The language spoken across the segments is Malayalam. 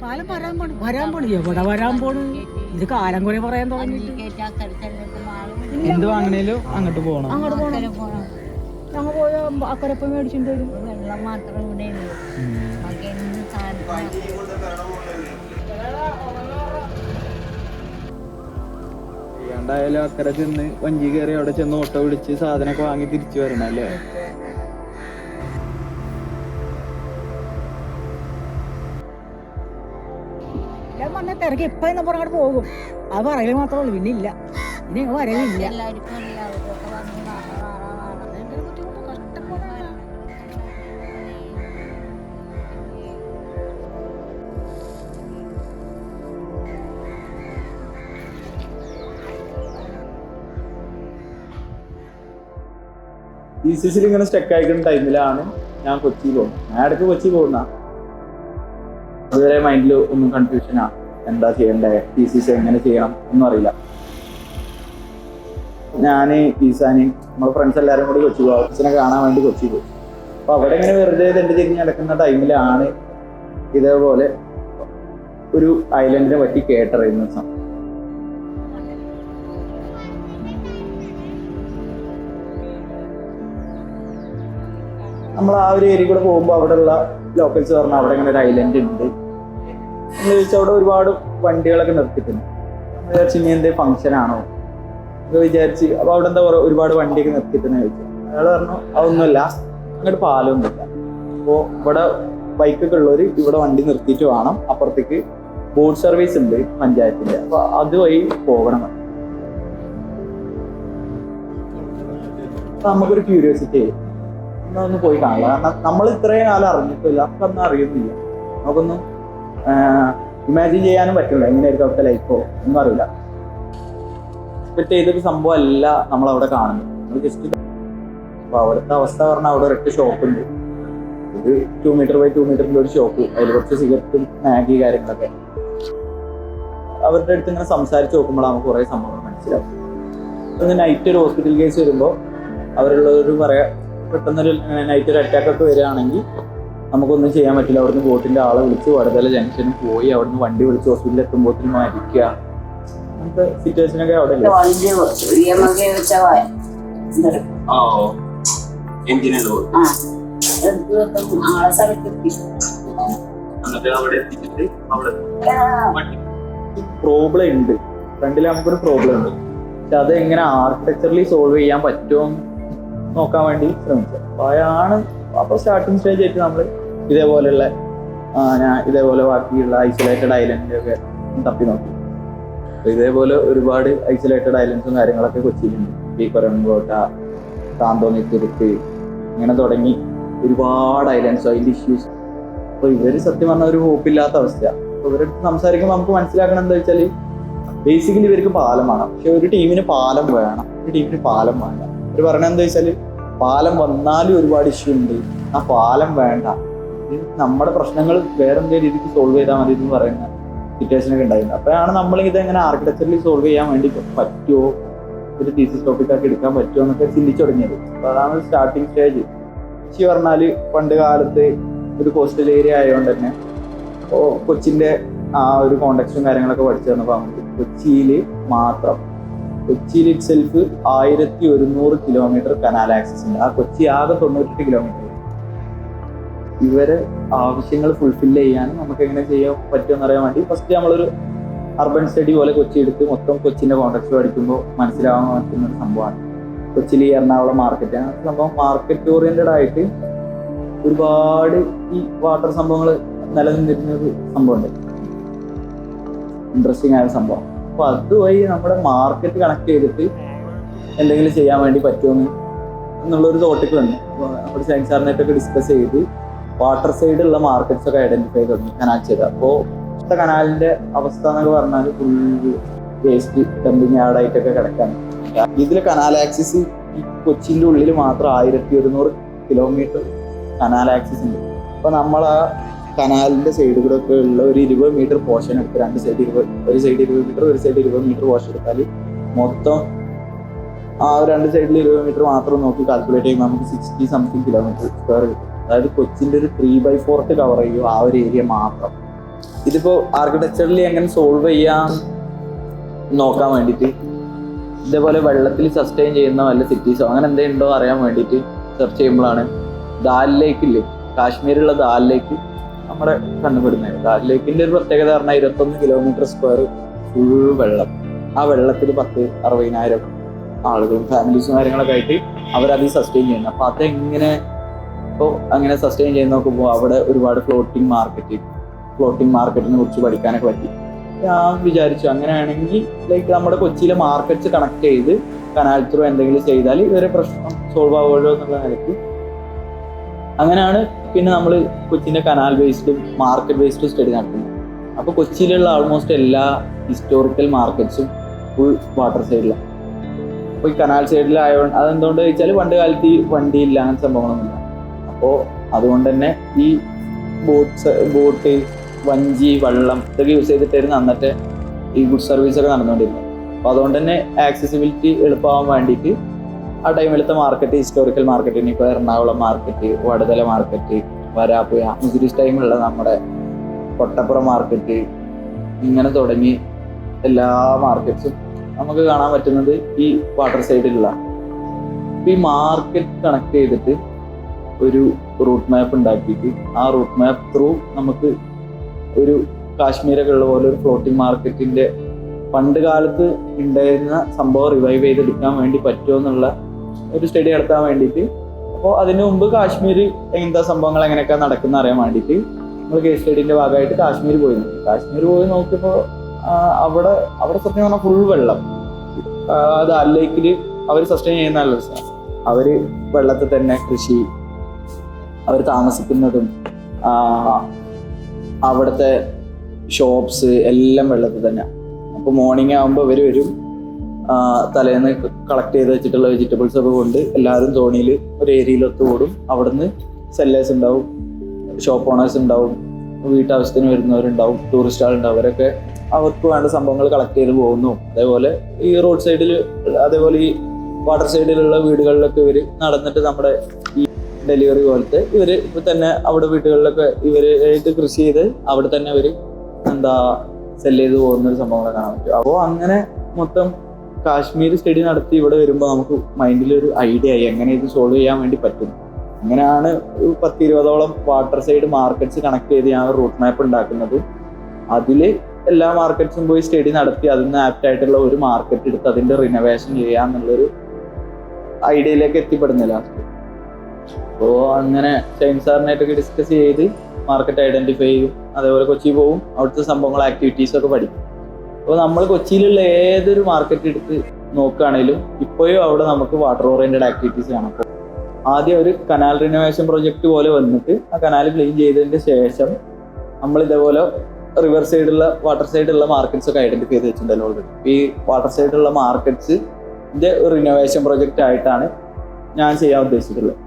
കാലം വരാൻ പോണു എവിടെ വരാൻ പോണു. ഇത് കാലം കുറെ പറയാൻ തുടങ്ങിയിട്ട്. എന്ത് വാങ്ങണേലും അങ്ങോട്ട് പോകണം. ഞങ്ങൾ പോയ അക്കരപ്പം മേടിച്ചിട്ട് വരും. വെള്ളം മാത്രം ഇവിടെ ഉള്ളൂ. ബാക്കി എന്ത് സാധനം എന്തായാലും അക്കരെ ചെന്ന് വഞ്ചി കയറി അവിടെ ചെന്ന് ഓട്ടോ വിളിച്ച് സാധനമൊക്കെ വാങ്ങി തിരിച്ചു വരണം അല്ലേ? ഞാൻ വന്ന തിരക്ക് ഇപ്പൊ എന്ന് പറഞ്ഞാൽ പോകും. അത് പറയല് മാത്രമേ ഉള്ളൂ, പിന്നെ ഇല്ല, ഇനി ഞങ്ങൾ വരവില്ല. എല്ലാവർക്കും അറിയാം. അവരൊക്കെ വന്ന് TCC ഇങ്ങനെ സ്റ്റക്ക് ആയിക്കുന്ന ടൈമിലാണ് ഞാൻ കൊച്ചി പോകുന്നത്. ഞാൻ ഇടയ്ക്ക് കൊച്ചി പോകുന്ന അതുവരെ മൈൻഡിൽ ഒന്നും കൺഫ്യൂഷനാ, എന്താ ചെയ്യണ്ടേ, TCC എങ്ങനെ ചെയ്യണം ഒന്നും അറിയില്ല. ഞാൻ ഈസാന് നമ്മുടെ ഫ്രണ്ട്സ് എല്ലാവരും കൂടി കൊച്ചി പോകും, അച്ഛനെ കാണാൻ വേണ്ടി കൊച്ചി പോകും. അപ്പൊ അവിടെ ഇങ്ങനെ വെറുതെ തെണ്ടി തിരിഞ്ഞ് നടക്കുന്ന ടൈമിലാണ് ഇതേപോലെ ഒരു ഐലൻഡിനെ പറ്റി കേട്ടറിയുന്ന സമയം. നമ്മൾ ആ ഒരു ഏരിയ കൂടെ പോകുമ്പോൾ അവിടെയുള്ള ലോക്കൽസ് പറഞ്ഞാൽ അവിടെ ഇങ്ങനെ ഒരു ഐലൻഡ് ഉണ്ട് എന്ന് ചോദിച്ചാൽ അവിടെ ഒരുപാട് വണ്ടികളൊക്കെ നിർത്തിയിട്ടുണ്ട്. വിചാരിച്ചു ഇനി എന്തേ ഫംഗ്ഷൻ ആണോ എന്ന് വിചാരിച്ച്. അപ്പൊ അവിടെ എന്താ പറയുക, ഒരുപാട് വണ്ടിയൊക്കെ നിർത്തിയിട്ടെന്ന് ചോദിച്ചു. അയാൾ പറഞ്ഞു അതൊന്നുമല്ല, അങ്ങോട്ട് പാലമൊന്നുമില്ല. അപ്പോൾ ഇവിടെ ബൈക്കൊക്കെ ഉള്ളവർ ഇവിടെ വണ്ടി നിർത്തിയിട്ട് വേണം, അപ്പുറത്തേക്ക് ബോട്ട് സർവീസ് ഉണ്ട് പഞ്ചായത്തിന്റെ, അപ്പൊ അതുവഴി പോകണം. അപ്പൊ നമുക്കൊരു ക്യൂരിയോസിറ്റി ഒന്ന് പോയി കാണില്ല. കാരണം നമ്മൾ ഇത്രയും കാലം അറിഞ്ഞിട്ടില്ല, നമുക്കൊന്നും അറിയുന്നില്ല, നമുക്കൊന്നും ഇമാജിൻ ചെയ്യാനും പറ്റില്ല എങ്ങനെയായിരിക്കും അവിടുത്തെ ലൈഫോ ഒന്നും അറിയില്ല. എക്സ്പെക്ട് ചെയ്തൊരു സംഭവം അല്ല നമ്മളവിടെ കാണുന്നത്. നമ്മൾ ജസ്റ്റ് അപ്പൊ അവിടുത്തെ അവസ്ഥ പറഞ്ഞാൽ അവിടെ ഒരൊറ്റ ഷോപ്പ് ഉണ്ട്, ഒരു 2 മീറ്റർ ബൈ 2 മീറ്ററിന്റെ ഒരു ഷോപ്പ്, അതിൽ കുറച്ച് സിഗരറ്റും മാഗി കാര്യങ്ങളൊക്കെ. അവരുടെ അടുത്ത് ഇങ്ങനെ സംസാരിച്ച് നോക്കുമ്പോൾ നമുക്ക് കുറെ സംഭവങ്ങൾ മനസ്സിലാവും. ഇന്ന് നൈറ്റ് ഒരു ഹോസ്പിറ്റൽ കേസ് വരുമ്പോൾ അവരുള്ളവർ പറയാ, പെട്ടെന്നൊരു നൈറ്റ് ഒരു അറ്റാക്ക് ഒക്കെ വരികയാണെങ്കിൽ നമുക്കൊന്നും ചെയ്യാൻ പറ്റില്ല. അവിടുന്ന് ബോട്ടിന്റെ ആളെ വിളിച്ച് വടതല ജംഗ്ഷനിൽ പോയി അവിടുന്ന് വണ്ടി വിളിച്ച് ഹോസ്പിറ്റലിൽ എത്തുമ്പോഴത്തേനും മരിക്കുക, അങ്ങനത്തെ സിറ്റുവേഷനൊക്കെ അവിടെ പ്രോബ്ലം ഉണ്ട്. ഫ്രണ്ടിൽ നമുക്കൊരു പ്രോബ്ലം ഉണ്ട്, പക്ഷെ അത് എങ്ങനെ ആർക്കിടെക്ചറലി സോൾവ് ചെയ്യാൻ പറ്റുമോ നോക്കാൻ വേണ്ടി ശ്രമിച്ചത്. അപ്പോൾ സ്റ്റാർട്ടിങ് സ്റ്റേജ് ആയിട്ട് നമ്മൾ ഇതേപോലെയുള്ള ഇതേപോലെ ബാക്കിയുള്ള ഐസൊലേറ്റഡ് ഐലൻഡൊക്കെ തപ്പി നോക്കി. അപ്പോൾ ഇതേപോലെ ഒരുപാട് ഐസൊലേറ്റഡ് ഐലൻഡ്സും കാര്യങ്ങളൊക്കെ കൊച്ചിയിലുണ്ട്. ഈ കൊരങ്കോട്ട, താന്തോന്നിത്തുരുത്ത്, ഇങ്ങനെ തുടങ്ങി ഒരുപാട് ഐലൻഡ്സ്, അതിൻ്റെ ഇഷ്യൂസ്. അപ്പോൾ ഇവർ സത്യം പറഞ്ഞാൽ ഒരു ഹോപ്പില്ലാത്ത അവസ്ഥയാണ്. അപ്പോൾ ഇവരുടെ സംസാരിക്കുമ്പോൾ നമുക്ക് മനസ്സിലാക്കണം എന്താ വെച്ചാൽ ബേസിക്കലി ഇവർക്ക് പാലം വേണം, പക്ഷെ ഒരു ടീമിന് പാലം വേണം, ഒരു ടീമിന് പാലം വേണ്ട. ഇവർ പറയണത് എന്താ വെച്ചാൽ പാലം വന്നാലും ഒരുപാട് ഇഷ്യൂ ഉണ്ട്, ആ പാലം വേണ്ട, നമ്മുടെ പ്രശ്നങ്ങൾ വേറെ എന്തെങ്കിലും രീതിക്ക് സോൾവ് ചെയ്താൽ മതി എന്ന് പറയുന്ന സിറ്റുവേഷനൊക്കെ ഉണ്ടായിരുന്നു. അപ്പോഴാണ് നമ്മൾ ഇതെങ്ങനെ ആർക്കിടെക്ചറിൽ സോൾവ് ചെയ്യാൻ വേണ്ടി പറ്റുമോ, ഒരു തീസിസ് ടോപ്പിക്കാക്കി എടുക്കാൻ പറ്റുമോ എന്നൊക്കെ ചിന്തിച്ചു തുടങ്ങിയത്. അപ്പോൾ അതാണ് സ്റ്റാർട്ടിങ് സ്റ്റേജ്. കൊച്ചി പറഞ്ഞാൽ പണ്ട് കാലത്ത് ഒരു കോസ്റ്റൽ ഏരിയ ആയതുകൊണ്ട് തന്നെ കൊച്ചിൻ്റെ ആ ഒരു കോണ്ടെക്സ്റ്റും കാര്യങ്ങളൊക്കെ പഠിച്ചു തന്നപ്പോൾ നമുക്ക് കൊച്ചിയിൽ it self 1100 kilometre canal access ഉണ്ട്. ആ കൊച്ചി ആകെ 98 കിലോമീറ്റർ. ഇവരെ ആവശ്യങ്ങൾ ഫുൾഫില്ല് ചെയ്യാനും നമുക്ക് എങ്ങനെ ചെയ്യാൻ പറ്റുമെന്ന് അറിയാൻ വേണ്ടി ഫസ്റ്റ് നമ്മളൊരു അർബൻ സ്റ്റഡി പോലെ കൊച്ചി എടുത്ത് മൊത്തം കൊച്ചിൻ്റെ കോണ്ടെക്സ്റ്റ് പഠിക്കുമ്പോൾ മനസ്സിലാവാൻ പറ്റുന്ന ഒരു സംഭവമാണ് കൊച്ചിയിൽ ഈ എറണാകുളം മാർക്കറ്റ്. ആ സംഭവം മാർക്കറ്റ് ഓറിയന്റഡ് ആയിട്ട് ഒരുപാട് ഈ വാട്ടർ സംഭവങ്ങൾ നിലനിന്നിരുന്ന ഒരു സംഭവമുണ്ട്, ഇൻട്രസ്റ്റിംഗ് ആയ സംഭവം. അപ്പൊ അതുവഴി നമ്മുടെ മാർക്കറ്റ് കണക്ട് ചെയ്തിട്ട് എന്തെങ്കിലും ചെയ്യാൻ വേണ്ടി പറ്റുമെന്ന് എന്നുള്ളൊരു തോട്ടിക്ക് വന്നു. നമ്മുടെ സയൻസ് സാറിനായിട്ടൊക്കെ ഡിസ്കസ് ചെയ്ത് വാട്ടർ സൈഡുള്ള മാർക്കറ്റ്സ് ഒക്കെ ഐഡന്റിഫൈ തുടങ്ങി കനാൽ ചെയ്ത്. അപ്പോൾ ഇപ്പോഴത്തെ കനാലിന്റെ അവസ്ഥ എന്നൊക്കെ പറഞ്ഞാൽ ഫുള്ള് വേസ്റ്റ് ഡംപിങ് യാർഡായിട്ടൊക്കെ കിടക്കാണ്. ഇതിൽ കനാൽ ആക്സിസ് ഈ കൊച്ചിൻ്റെ ഉള്ളിൽ മാത്രം 1100 കിലോമീറ്റർ കനാൽ ആക്സിസ് ഉണ്ട്. അപ്പൊ നമ്മൾ ആ കനാലിന്റെ സൈഡ് കൂടെ ഒക്കെ ഉള്ള ഒരു 20 മീറ്റർ പോർഷൻ എടുത്ത് രണ്ട് സൈഡ് 20, ഒരു സൈഡ് 20 മീറ്റർ, ഒരു സൈഡ് 20 മീറ്റർ പോർഷൻ എടുത്താൽ മൊത്തം ആ രണ്ട് സൈഡിൽ 20 മീറ്റർ മാത്രം നോക്കി കാൽക്കുലേറ്റ് ചെയ്യുമ്പോൾ നമുക്ക് 60 സംതിങ് കിലോമീറ്റർ സ്ക്വയർ കിട്ടും. അതായത് കൊച്ചിൻ്റെ ഒരു 3/4 കവർ ചെയ്യും ആ ഒരു ഏരിയ മാത്രം. ഇതിപ്പോൾ ആർക്കിടെക്ചറലി എങ്ങനെ സോൾവ് ചെയ്യാൻ നോക്കാൻ വേണ്ടിയിട്ട് ഇതേപോലെ വെള്ളത്തിൽ സസ്റ്റെയിൻ ചെയ്യുന്ന വല്ല സിറ്റീസോ അങ്ങനെ എന്തെങ്കിലും ഉണ്ടോ അറിയാൻ വേണ്ടിയിട്ട് സെർച്ച് ചെയ്യുമ്പോഴാണ് ദാൽ ലേക്കില്ലേ, കാശ്മീരിലുള്ള ദാൽ ലേക്ക് നമ്മുടെ കണ്ടുപിടുന്നത്. ദാൽ ലേക്കിൻ്റെ ഒരു പ്രത്യേകത പറഞ്ഞാൽ 21 കിലോമീറ്റർ സ്ക്വയർ ഫുൾ വെള്ളം. ആ വെള്ളത്തിൽ 60,000 ആളുകളും ഫാമിലീസും കാര്യങ്ങളൊക്കെ ആയിട്ട് അവരത് സസ്റ്റെയിൻ ചെയ്യുന്നത്. അപ്പോൾ അതെങ്ങനെ ഇപ്പോൾ അങ്ങനെ സസ്റ്റെയിൻ ചെയ്ത് നോക്കുമ്പോൾ അവിടെ ഒരുപാട് ഫ്ലോട്ടിംഗ് മാർക്കറ്റിനെ കുറിച്ച് പഠിക്കാനൊക്കെ പറ്റി. ഞാൻ വിചാരിച്ചു അങ്ങനെയാണെങ്കിൽ ലൈക്ക് നമ്മുടെ കൊച്ചിയിലെ മാർക്കറ്റ്സ് കണക്ട് ചെയ്ത് കനാൽ ത്രൂ എന്തെങ്കിലും ചെയ്താൽ ഇവരെ പ്രശ്നം സോൾവ് ആവുമല്ലോ എന്നുള്ള നിലയ്ക്ക് അങ്ങനെയാണ് പിന്നെ നമ്മൾ കൊച്ചിൻ്റെ കനാൽ ബേസ്ഡും മാർക്കറ്റ് ബേസ്ഡും സ്റ്റഡി നടത്തുന്നത്. അപ്പോൾ കൊച്ചിയിലുള്ള ആൾമോസ്റ്റ് എല്ലാ ഹിസ്റ്റോറിക്കൽ മാർക്കറ്റ്സും ഫുൾ വാട്ടർ സൈഡിലാണ്. അപ്പോൾ ഈ കനാൽ സൈഡിലായതുകൊണ്ട് അതെന്തുകൊണ്ട് ചോദിച്ചാൽ പണ്ട് കാലത്ത് ഈ വണ്ടിയില്ല, അങ്ങനെ സംഭവങ്ങളൊന്നുമില്ല. അപ്പോൾ അതുകൊണ്ട് തന്നെ ഈ ബോട്ട് വഞ്ചി വള്ളം ഇതൊക്കെ യൂസ് ചെയ്തിട്ടായിരുന്നു അന്നത്തെ ഈ ഗുഡ് സർവീസൊക്കെ നടന്നുകൊണ്ടിരുന്നത്. അപ്പോൾ അതുകൊണ്ട് തന്നെ ആക്സസിബിലിറ്റി എളുപ്പമാകാൻ വേണ്ടിയിട്ട് ആ ടൈമിലത്തെ മാർക്കറ്റ് ഹിസ്റ്റോറിക്കൽ മാർക്കറ്റിന് ഇപ്പോൾ എറണാകുളം മാർക്കറ്റ്, വടുതല മാർക്കറ്റ്, വരാപ്പുഴ, മുസ്ലിം ടൈമുള്ള നമ്മുടെ കൊട്ടപ്പുറം മാർക്കറ്റ്, ഇങ്ങനെ തുടങ്ങി എല്ലാ മാർക്കറ്റ്സും നമുക്ക് കാണാൻ പറ്റുന്നത് ഈ വാട്ടർ സൈഡിലുള്ള. അപ്പോൾ ഈ മാർക്കറ്റ് കണക്ട് ചെയ്തിട്ട് ഒരു റൂട്ട് മാപ്പ് ഉണ്ടാക്കിയിട്ട് ആ റൂട്ട് മാപ്പ് ത്രൂ നമുക്ക് ഒരു കാശ്മീരൊക്കെ ഉള്ള പോലെ ഒരു ഫ്ലോട്ടിംഗ് മാർക്കറ്റിൻ്റെ പണ്ട് കാലത്ത് ഉണ്ടായിരുന്ന സംഭവം റിവൈവ് ചെയ്തെടുക്കാൻ വേണ്ടി പറ്റുമോ എന്നുള്ള ഒരു സ്റ്റഡി നടത്താൻ വേണ്ടിയിട്ട്. അപ്പോൾ അതിന് മുമ്പ് കാശ്മീർ എന്താ സംഭവങ്ങൾ എങ്ങനെയൊക്കെ നടക്കുന്ന അറിയാൻ വേണ്ടിയിട്ട് നമ്മൾ കേസ് സ്റ്റഡീൻ്റെ ഭാഗമായിട്ട് കാശ്മീർ പോയി നോക്കിയപ്പോൾ അവിടെ സത്യം പറഞ്ഞാൽ ഫുൾ വെള്ളം. ദാൽ ലേക്കിൽ അവർ സസ്റ്റെയിൻ ചെയ്യുന്ന നല്ല രസമാണ്. അവർ വെള്ളത്തിൽ തന്നെ കൃഷി, അവർ താമസിക്കുന്നതും അവിടുത്തെ ഷോപ്സ് എല്ലാം വെള്ളത്തിൽ തന്നെ. അപ്പോൾ മോർണിംഗ് ആകുമ്പോൾ ഇവർ വരും, തലേന്ന് കളക്ട് ചെയ്ത് വെച്ചിട്ടുള്ള വെജിറ്റബിൾസ് ഒക്കെ കൊണ്ട് എല്ലാവരും തോണിയിൽ ഒരു ഏരിയയിൽ ഒത്തുകൂടും. അവിടുന്ന് സെല്ലേഴ്സ് ഉണ്ടാവും, ഷോപ്പ് ഓണേഴ്സ് ഉണ്ടാവും, വീട്ടാവശ്യത്തിന് വരുന്നവരുണ്ടാവും, ടൂറിസ്റ്റ് ആളുണ്ടാവും. അവരൊക്കെ അവർക്ക് വേണ്ട സംഭവങ്ങൾ കളക്ട് ചെയ്ത് പോകുന്നു. അതേപോലെ ഈ റോഡ് സൈഡിൽ, അതേപോലെ ഈ വാട്ടർ സൈഡിലുള്ള വീടുകളിലൊക്കെ ഇവർ നടന്നിട്ട് നമ്മുടെ ഈ ഡെലിവറി പോലത്തെ ഇവർ ഇപ്പം തന്നെ അവിടെ വീടുകളിലൊക്കെ ഇവരായിട്ട് കൃഷി ചെയ്ത് അവിടെ തന്നെ അവർ സെല് ചെയ്ത് പോകുന്നൊരു സംഭവങ്ങളെ കാണാൻ പറ്റും. അപ്പോൾ അങ്ങനെ മൊത്തം കാശ്മീർ സ്റ്റഡി നടത്തി ഇവിടെ വരുമ്പോൾ നമുക്ക് മൈൻഡിലൊരു ഐഡിയ ആയി എങ്ങനെ ഇത് സോൾവ് ചെയ്യാൻ വേണ്ടി പറ്റും. അങ്ങനെയാണ് 10-20ഓളം വാട്ടർ സൈഡ് മാർക്കറ്റ്സ് കണക്ട് ചെയ്ത് ഞാൻ റൂട്ട് മാപ്പ് ഉണ്ടാക്കുന്നത്. അതിൽ എല്ലാ മാർക്കറ്റ്സും പോയി സ്റ്റഡി നടത്തി അതിൽ നിന്ന് ആപ്റ്റ് ആയിട്ടുള്ള ഒരു മാർക്കറ്റ് എടുത്ത് അതിൻ്റെ റിനോവേഷൻ ചെയ്യാന്നുള്ളൊരു ഐഡിയയിലേക്ക് എത്തിപ്പെടുന്നില്ല ലാസ്റ്റ്. അപ്പോൾ അങ്ങനെ ഷൈൻ സാറിനായിട്ടൊക്കെ ഡിസ്കസ് ചെയ്ത് മാർക്കറ്റ് ഐഡൻറ്റിഫൈ ചെയ്യും. അതേപോലെ കൊച്ചി പോവും, അവിടുത്തെ സംഭവങ്ങൾ ആക്ടിവിറ്റീസൊക്കെ പഠിക്കും. അപ്പോൾ നമ്മൾ കൊച്ചിയിലുള്ള ഏതൊരു മാർക്കറ്റ് എടുത്ത് നോക്കുകയാണെങ്കിലും ഇപ്പോഴും അവിടെ നമുക്ക് വാട്ടർ ഓറിയൻറ്റഡ് ആക്ടിവിറ്റീസ് കാണാം. അപ്പോൾ ആദ്യം ഒരു കനാൽ റിനോവേഷൻ പ്രൊജക്റ്റ് പോലെ വന്നിട്ട് ആ കനാൽ ക്ലീൻ ചെയ്തതിൻ്റെ ശേഷം നമ്മൾ ഇതേപോലെ റിവർ സൈഡുള്ള വാട്ടർ സൈഡുള്ള മാർക്കറ്റ്സ് ഒക്കെ ഐഡൻറ്റിഫൈ ചെയ്ത് വെച്ചിട്ടുണ്ടല്ലോ ഓൾറെഡി. ഈ വാട്ടർ സൈഡുള്ള മാർക്കറ്റ്സിൻ്റെ റിനോവേഷൻ പ്രൊജക്റ്റ് ആയിട്ടാണ് ഞാൻ ചെയ്യാൻ ഉദ്ദേശിച്ചിട്ടുള്ളത്.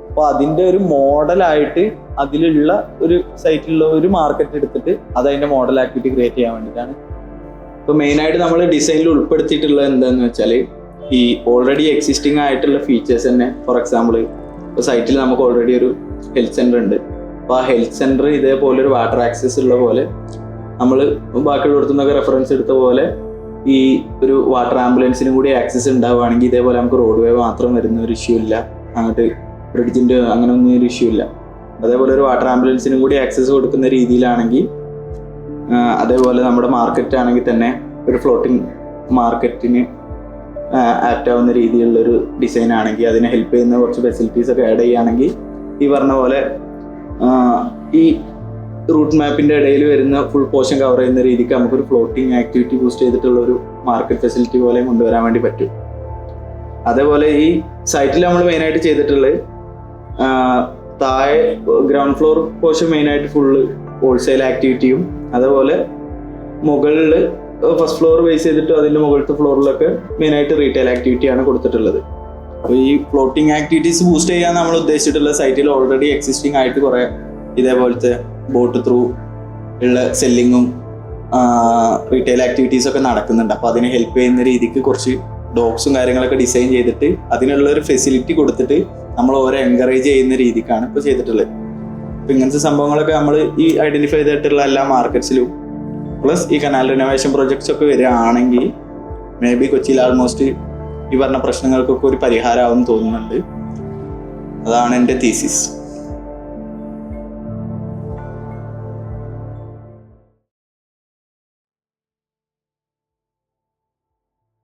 അപ്പോൾ അതിൻ്റെ ഒരു മോഡലായിട്ട് അതിലുള്ള ഒരു സൈറ്റിലുള്ള ഒരു മാർക്കറ്റ് എടുത്തിട്ട് അതതിൻ്റെ മോഡലാക്കിയിട്ട് ക്രിയേറ്റ് ചെയ്യാൻ വേണ്ടിയിട്ടാണ്. ഇപ്പോൾ മെയിനായിട്ട് നമ്മൾ ഡിസൈനിൽ ഉൾപ്പെടുത്തിയിട്ടുള്ളത് എന്താണെന്ന് വെച്ചാൽ ഈ ഓൾറെഡി എക്സിസ്റ്റിംഗ് ആയിട്ടുള്ള ഫീച്ചേഴ്സ് തന്നെ. ഫോർ എക്സാമ്പിൾ ഇപ്പോൾ സൈറ്റിൽ നമുക്ക് ഓൾറെഡി ഒരു ഹെൽത്ത് സെൻ്റർ ഉണ്ട്. അപ്പോൾ ആ ഹെൽത്ത് സെൻ്റർ ഇതേപോലെ ഒരു വാട്ടർ ആക്സസ് ഉള്ള പോലെ നമ്മൾ ബാക്കിയുള്ളിടത്തു നിന്നൊക്കെ റെഫറൻസ് എടുത്ത പോലെ ഈ ഒരു വാട്ടർ ആംബുലൻസിനും കൂടി ആക്സസ് ഉണ്ടാവുകയാണെങ്കിൽ ഇതേപോലെ നമുക്ക് റോഡ് വേ മാത്രം വരുന്ന ഒരു ഇഷ്യൂ ഇല്ല, അങ്ങോട്ട് ബ്രിഡ്ജിൻ്റെ അങ്ങനെ ഒന്നും ഒരു ഇഷ്യൂ ഇല്ല. അതേപോലെ ഒരു വാട്ടർ ആംബുലൻസിനും കൂടി ആക്സസ് കൊടുക്കുന്ന രീതിയിലാണെങ്കിൽ, അതേപോലെ നമ്മുടെ മാർക്കറ്റ് ആണെങ്കിൽ തന്നെ ഒരു ഫ്ലോട്ടിംഗ് മാർക്കറ്റിന് ആപ്റ്റ് ആവുന്ന രീതിയിലുള്ളൊരു ഡിസൈൻ ആണെങ്കിൽ അതിനെ ഹെൽപ്പ് ചെയ്യുന്ന കുറച്ച് ഫെസിലിറ്റീസ് ഒക്കെ ആഡ് ചെയ്യുകയാണെങ്കിൽ ഈ പറഞ്ഞ പോലെ ഈ റൂട്ട് മാപ്പിൻ്റെ ഇടയിൽ വരുന്ന ഫുൾ പോർഷൻ കവർ ചെയ്യുന്ന രീതിക്ക് നമുക്കൊരു ഫ്ലോട്ടിംഗ് ആക്ടിവിറ്റി ബൂസ്റ്റ് ചെയ്തിട്ടുള്ള ഒരു മാർക്കറ്റ് ഫെസിലിറ്റി പോലെ കൊണ്ടുവരാൻ വേണ്ടി പറ്റും. അതേപോലെ ഈ സൈറ്റിൽ നമ്മൾ മെയിനായിട്ട് ചെയ്തിട്ടുള്ളത് താഴെ ഗ്രൗണ്ട് ഫ്ലോർ പോർഷൻ മെയിനായിട്ട് ഫുള്ള് ഹോൾസെയിൽ ആക്ടിവിറ്റിയും, അതേപോലെ മുകളിൽ ഫസ്റ്റ് ഫ്ലോർ ബേസ് ചെയ്തിട്ട് അതിൻ്റെ മുകളിലത്തെ ഫ്ലോറിലൊക്കെ മെയിനായിട്ട് റീറ്റെയിൽ ആക്ടിവിറ്റിയാണ് കൊടുത്തിട്ടുള്ളത്. അപ്പോൾ ഈ ഫ്ലോട്ടിംഗ് ആക്ടിവിറ്റീസ് ബൂസ്റ്റ് ചെയ്യാൻ നമ്മൾ ഉദ്ദേശിച്ചിട്ടുള്ള സൈറ്റിൽ ഓൾറെഡി എക്സിസ്റ്റിംഗ് ആയിട്ട് കുറേ ഇതേപോലത്തെ ബോട്ട് ത്രൂ ഉള്ള സെല്ലിങ്ങും റീറ്റെയിൽ ആക്ടിവിറ്റീസൊക്കെ നടക്കുന്നുണ്ട്. അപ്പോൾ അതിനെ ഹെൽപ്പ് ചെയ്യുന്ന രീതിക്ക് കുറച്ച് ഡോഗ്സും കാര്യങ്ങളൊക്കെ ഡിസൈൻ ചെയ്തിട്ട് അതിനുള്ളൊരു ഫെസിലിറ്റി കൊടുത്തിട്ട് നമ്മൾ ഓരോ എൻകറേജ് ചെയ്യുന്ന രീതിക്കാണ് ഇപ്പോൾ ചെയ്തിട്ടുള്ളത്. അപ്പൊ ഇങ്ങനത്തെ സംഭവങ്ങളൊക്കെ നമ്മൾ ഈ ഐഡന്റിഫൈ ചെയ്തിട്ടുള്ള എല്ലാ മാർക്കറ്റ്സിലും പ്ലസ് ഈ കനാൽ റിനോവേഷൻ പ്രൊജക്ട്സ് ഒക്കെ വരികയാണെങ്കിൽ മേ ബി കൊച്ചിയിൽ ആൾമോസ്റ്റ് ഈ പറഞ്ഞ പ്രശ്നങ്ങൾക്കൊക്കെ ഒരു പരിഹാരമാവും തോന്നുന്നുണ്ട്. അതാണ് എൻ്റെ തീസിസ്.